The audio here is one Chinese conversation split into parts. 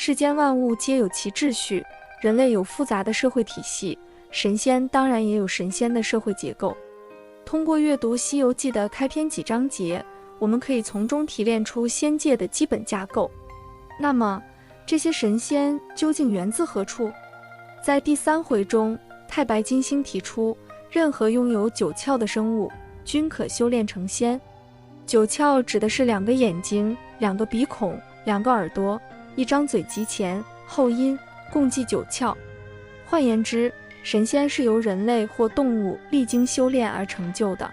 世间万物皆有其秩序，人类有复杂的社会体系，神仙当然也有神仙的社会结构。通过阅读《西游记》的开篇几章节，我们可以从中提炼出仙界的基本架构。那么，这些神仙究竟源自何处？在第3回中，太白金星提出，任何拥有9窍的生物，均可修炼成仙。9窍指的是2个眼睛、2个鼻孔、2个耳朵、1张嘴及前、后阴，共计9窍。换言之，神仙是由人类或动物历经修炼而成就的。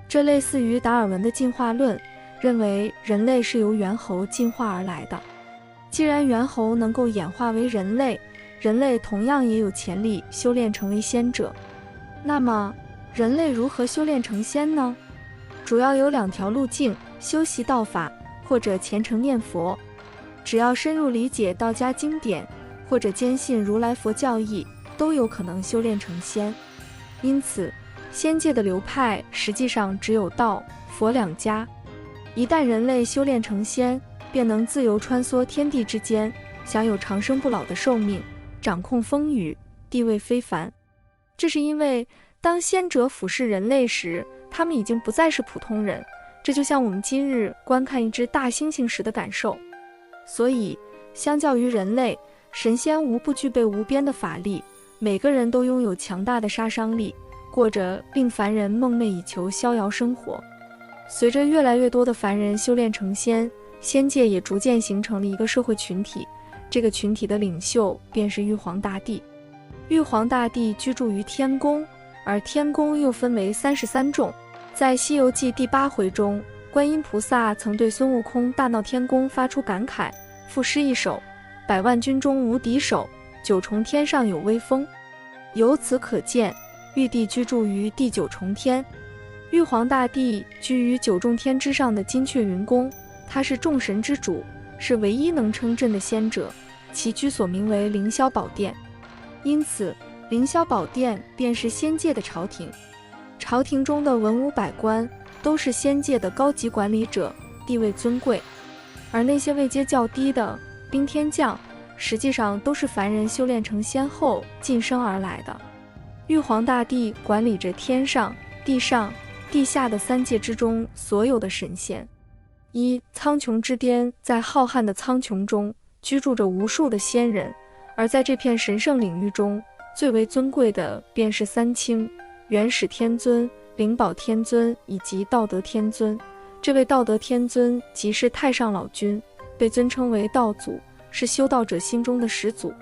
这类似于达尔文的进化论，认为人类是由猿猴进化而来的。既然猿猴能够演化为人类，人类同样也有潜力修炼成为仙者。那么，人类如何修炼成仙呢？主要有2条路径：修习道法，或者虔诚念佛。只要深入理解道家经典，或者坚信如来佛教义，都有可能修炼成仙。因此，仙界的流派实际上只有道、佛2家。一旦人类修炼成仙，便能自由穿梭天地之间，享有长生不老的寿命，掌控风雨，地位非凡。这是因为，当仙者俯视人类时，他们已经不再是普通人，这就像我们今日观看一只大猩猩时的感受。所以，相较于人类，神仙无不具备无边的法力，每个人都拥有强大的杀伤力，过着令凡人梦寐以求逍遥生活。随着越来越多的凡人修炼成仙，仙界也逐渐形成了一个社会群体，这个群体的领袖便是玉皇大帝。玉皇大帝居住于天宫，而天宫又分为33众。在《西游记》第8回中，观音菩萨曾对孙悟空大闹天宫发出感慨，赋诗一首：100万军中无敌手，9重天上有威风。由此可见，玉帝居住于第9重天。玉皇大帝居于9重天之上的金阙云宫，他是众神之主，是唯一能称镇的仙者，其居所名为凌霄宝殿。因此，凌霄宝殿便是仙界的朝廷。朝廷中的文武百官都是仙界的高级管理者，地位尊贵，而那些位阶较低的兵天将，实际上都是凡人修炼成仙后晋升而来的。玉皇大帝管理着天上、地上、地下的3界之中所有的神仙。苍穹之巅，在浩瀚的苍穹中居住着无数的仙人，而在这片神圣领域中，最为尊贵的便是3清：元始天尊、灵宝天尊以及道德天尊。这位道德天尊即是太上老君，被尊称为道祖，是修道者心中的始祖。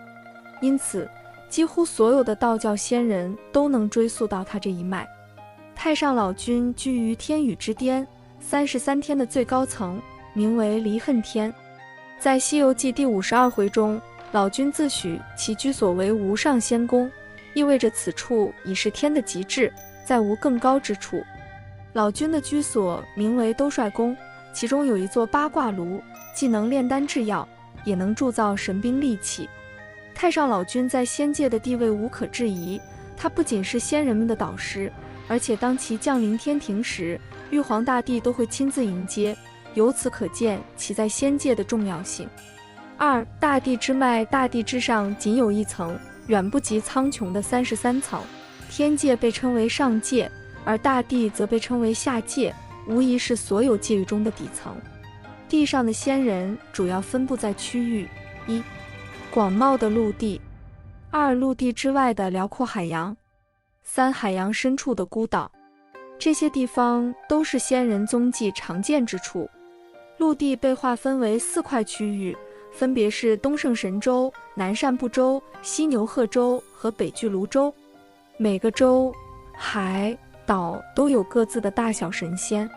因此，几乎所有的道教仙人都能追溯到他这一脉。太上老君居于天宇之巅，33天的最高层，名为离恨天。在《西游记》第52回中，老君自诩其居所为无上仙宫，意味着此处已是天的极致，再无更高之处。老君的居所名为兜率宫，其中有一座八卦炉，既能炼丹制药，也能铸造神兵利器。太上老君在仙界的地位无可置疑，他不仅是仙人们的导师，而且当其降临天庭时，玉皇大帝都会亲自迎接，由此可见其在仙界的重要性。大地之脉，大地之上仅有1层，远不及苍穹的33层。天界被称为上界，而大地则被称为下界，无疑是所有界域中的底层。地上的仙人主要分布在区域：广袤的陆地；2陆地之外的辽阔海洋；3海洋深处的孤岛。这些地方都是仙人踪迹常见之处。陆地被划分为4块区域，分别是东胜神州、南赡部洲、西牛贺洲和北俱泸州。每个州、海、岛都有各自的大小神仙。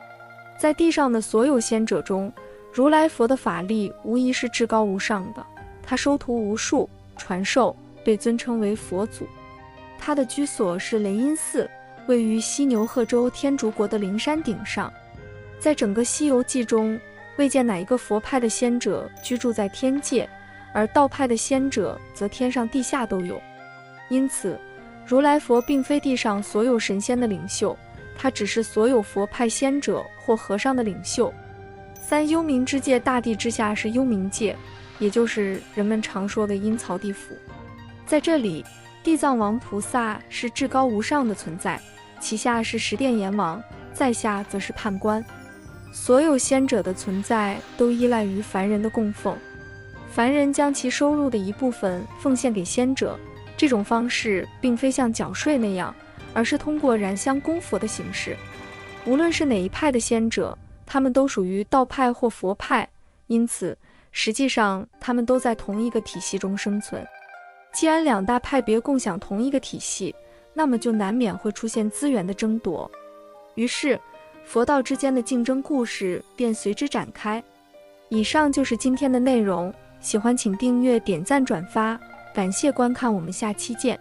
在地上的所有仙者中，如来佛的法力无疑是至高无上的，他收徒无数，传授，被尊称为佛祖。他的居所是雷音寺，位于西牛贺州天竺国的灵山顶上。在整个西游记中，未见哪一个佛派的仙者居住在天界，而道派的仙者则天上地下都有。因此，如来佛并非地上所有神仙的领袖，他只是所有佛派仙者或和尚的领袖。幽冥之界，大地之下是幽冥界，也就是人们常说的阴曹地府。在这里，地藏王菩萨是至高无上的存在，其下是十殿阎王，在下则是判官。所有仙者的存在都依赖于凡人的供奉，凡人将其收入的一部分奉献给仙者，这种方式并非像缴税那样，而是通过燃香供佛的形式。无论是哪一派的仙者，他们都属于道派或佛派，因此实际上他们都在同一个体系中生存。既然两大派别共享同一个体系，那么就难免会出现资源的争夺，于是佛道之间的竞争故事便随之展开。以上就是今天的内容，喜欢请订阅、点赞、转发，感谢观看，我们下期见。